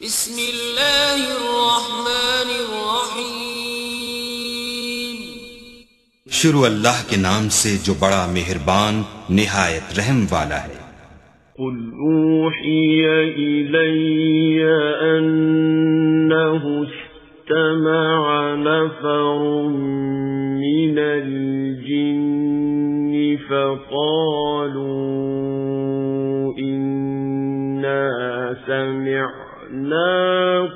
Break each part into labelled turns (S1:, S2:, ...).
S1: بسم اللہ الرحمن الرحیم۔
S2: شروع اللہ کے نام سے جو بڑا مہربان نہایت رحم والا ہے۔
S3: قل اوحی الی انہ استمع نفر من الجن فقالوا انا سمعنا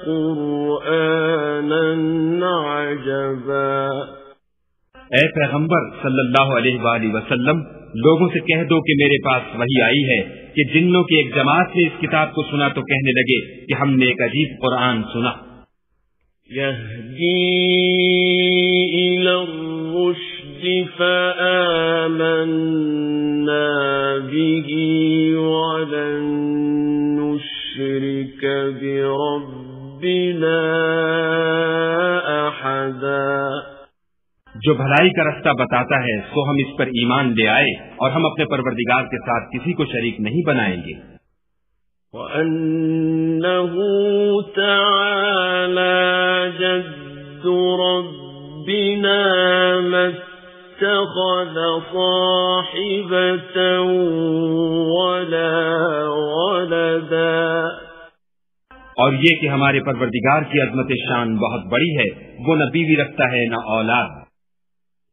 S3: قرآنا عجبا۔
S4: اے پیغمبر صلی اللہ علیہ وآلہ وسلم، لوگوں سے کہہ دو کہ میرے پاس وحی آئی ہے کہ جنوں کی ایک جماعت نے اس کتاب کو سنا تو کہنے لگے کہ ہم نے ایک عجیب قرآن سنا۔
S3: یہدی الی الرشد فآمنا به ولن نشرک بربنا احدا۔
S4: جو بھلائی کا رستہ بتاتا ہے سو ہم اس پر ایمان لے آئے اور ہم اپنے پروردگار کے ساتھ کسی کو شریک نہیں بنائیں گے۔
S3: وَأَنَّهُ تَعَالَى جَدُّ رَبِّنَا مَا اتَّخَذَ صَاحِبَةً وَلَا وَلَدًا۔
S4: اور یہ کہ ہمارے پروردگار کی عظمت شان بہت بڑی ہے، وہ نہ بیوی رکھتا ہے نہ اولاد۔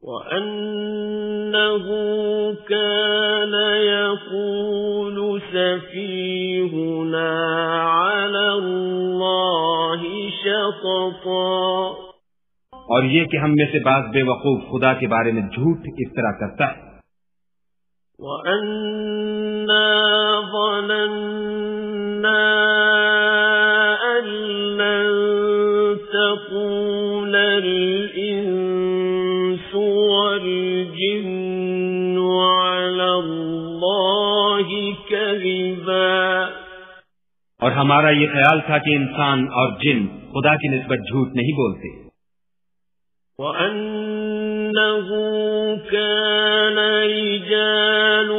S3: وَأَنَّهُ كَانَ يَقُولُ سَفِيهُنَا عَلَى اللَّهِ شَطَطًا۔
S4: اور یہ کہ ہم میں سے بعض بے وقوف خدا کے بارے میں جھوٹ افترا کرتا ہے۔
S3: وَأَنَّا ظَنَنَّا أَن لَّن تَقُولَ الْإِنسُ وَالْجِنُّ عَلَى اللَّهِ كَذِبًا۔
S4: اور ہمارا یہ خیال تھا کہ انسان اور جن خدا کی نسبت جھوٹ نہیں بولتے۔
S3: وَأَنَّهُ كَانَ رِجَالٌ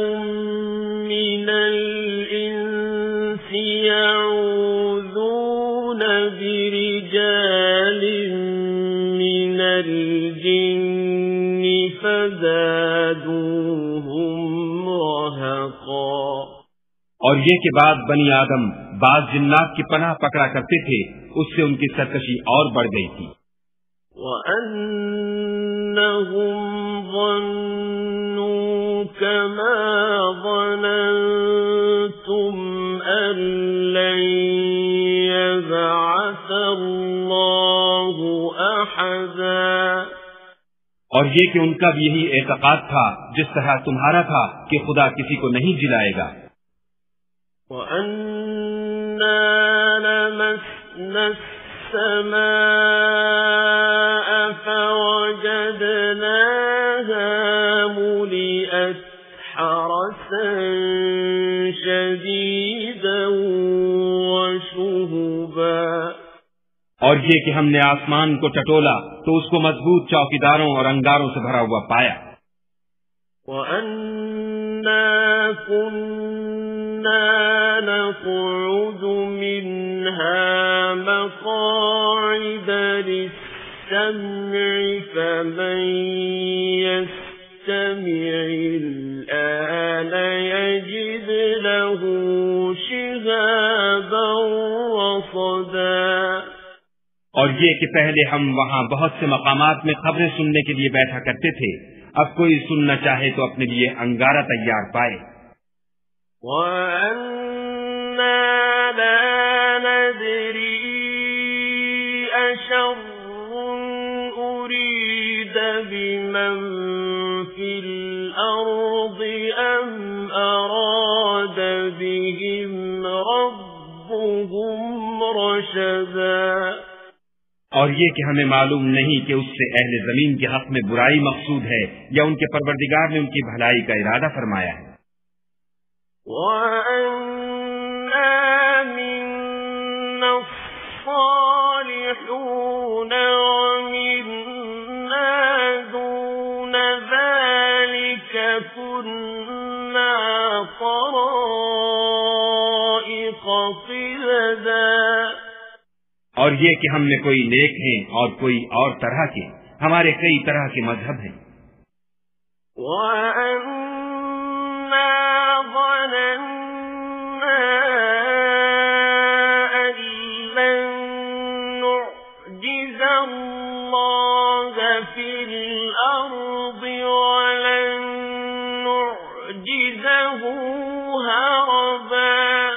S3: مِّنَ الْإِنسِ يَعُوذُونَ بِرِجَالٍ مِّنَ الْجِنِّ فَزَادُوهُمْ رَهَقًا۔
S4: اور یہ کہ بعض بنی آدم بعض جنات کی پناہ پکڑا کرتے تھے، اس سے ان کی سرکشی اور بڑھ گئی تھی۔
S3: وَأَنَّهُمْ ظَنُّوا كَمَا ظَنَنتُمْ أَن لَّن يَبْعَثَ اللَّهُ أَحَدًا۔
S4: اور یہ کہ ان کا بھی یہی اعتقاد تھا جس طرح تمہارا تھا کہ خدا کسی کو نہیں جلائے گا۔
S3: وَأَنَّا لَمَسْنَا السَّمَاءَ فَوَجَدْنَاهَا مُلِئَتْ حَرَسًا شَدِيدًا وَشُهُبًا۔
S4: اور یہ کہ ہم نے آسمان کو ٹٹولا تو اس کو مضبوط چوکیداروں اور انگاروں سے بھرا ہوا پایا۔
S3: وَأَنَّا كُنَّا نَقْعُدُ مِنْهَا مَقَاعِدَ لِلسَّمْعِ فَمَن يَسْتَمِعِ الْآنَ يَجِدْ لَهُ شِهَابًا رَّصَدًا۔
S4: اور یہ کہ پہلے ہم وہاں بہت سے مقامات میں خبریں سننے کے لیے بیٹھا کرتے تھے، اب کوئی سننا چاہے تو اپنے لیے انگارہ تیار پائے۔
S3: وَأَنَّا لَا نَدْرِي أَشَرٌّ أُرِيدَ بِمَن فِي الْأَرْضِ أَمْ أَرَادَ بِهِمْ رَبُّهُمْ رَشَدًا۔
S4: اور یہ کہ ہمیں معلوم نہیں کہ اس سے اہل زمین کے حق میں برائی مقصود ہے یا ان کے پروردگار نے ان کی بھلائی کا ارادہ فرمایا ہے۔
S3: وَأَنَّا مِنَّا الصَّالِحُونَ وَمِنَّا دُونَ ذَلِكَ كُنَّا طَرَائِقَ قِدَدًا۔
S4: اور یہ کہ ہم میں کوئی نیک ہیں اور کوئی اور طرح کے، ہمارے کئی طرح کے مذہب ہیں۔
S3: وَأَنَّا ظَنَنَّا أَن لَّن نُّعْجِزَ اللَّهَ فِي الْأَرْضِ وَلَن نُّعْجِزَهُ هَرَبًا۔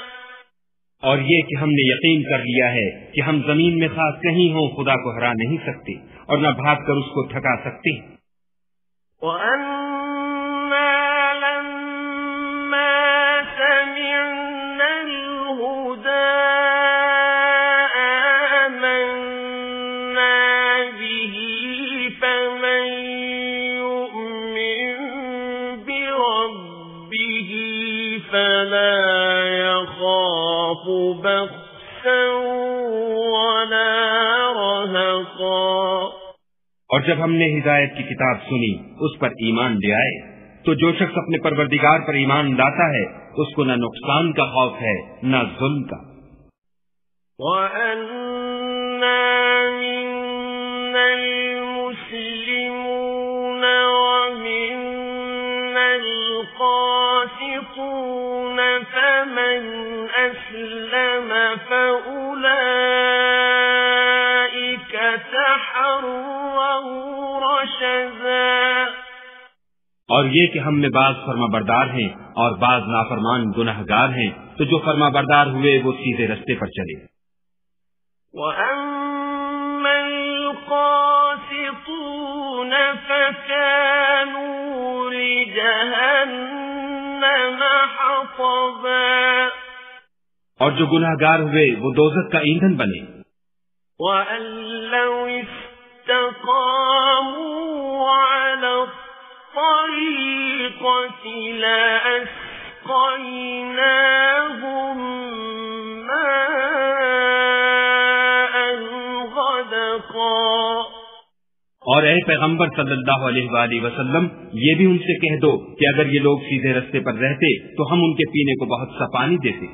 S4: اور یہ کہ ہم نے یقین کر لیا ہے کہ ہم زمین میں خاص کہیں ہوں خدا کو ہرا نہیں سکتے اور نہ بھاگ کر اس کو تھکا سکتے۔
S3: وَأَنَّا لَمَّا سَمِعْنَا الْهُدَىٰ آمَنَّا بِهِ فَمَن يُؤْمِن بِرَبِّهِ فَلَا يَخَافُ بَخْسًا وَلَا رَهَقًا۔
S4: اور جب ہم نے ہدایت کی کتاب سنی اس پر ایمان لے آئے تو جو شخص اپنے پروردگار پر ایمان لاتا ہے اس کو نہ نقصان کا خوف ہے نہ ظلم کا۔
S3: وَأَنَّا مِنَّا الْمُسْلِمُونَ وَمِنَّا الْقَاسِطُونَ فَمَنْ أَسْلَمَ فَأُولَئِكَ تَحَرَّوْا رَشَدًا۔
S4: اور یہ کہ ہم میں بعض فرما بردار ہیں اور بعض نافرمان گناہگار ہیں تو جو فرما بردار ہوئے وہ سیدھے رستے پر چلے۔
S3: وَأَمَّا الْقَاسِطُونَ فَكَانُوا لِجَهَنَّمَ حَطَبًا۔
S4: اور جو گناہگار ہوئے وہ دوزخ کا ایندھن بنے۔
S3: وَأَن لَّوْ اسْتَقَامُوا عَلَى الطَّرِيقَةِ لَأَسْقَيْنَاهُم مَّاءً غَدَقًا۔
S4: اور اے پیغمبر صلی اللہ علیہ وآلہ وسلم یہ بھی ان سے کہہ دو کہ اگر یہ لوگ سیدھے رستے پر رہتے تو ہم ان کے پینے کو بہت سا پانی دیتے۔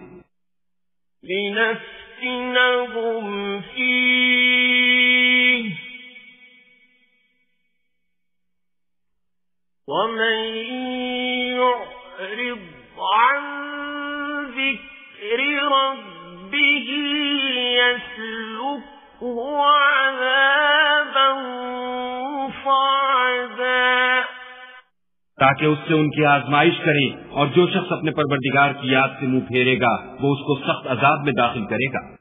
S3: لِنَفْتِنَهُمْ فِيهِ وَمَن يُعْرِضْ عَن ذِكْرِ رَبِّهِ يَسْلُكْهُ عَذَابًا صَعَدًا۔
S4: تاکہ اس سے ان کی آزمائش کریں اور جو شخص اپنے پروردگار کی یاد سے منہ پھیرے گا وہ اس کو سخت عذاب میں داخل کرے گا۔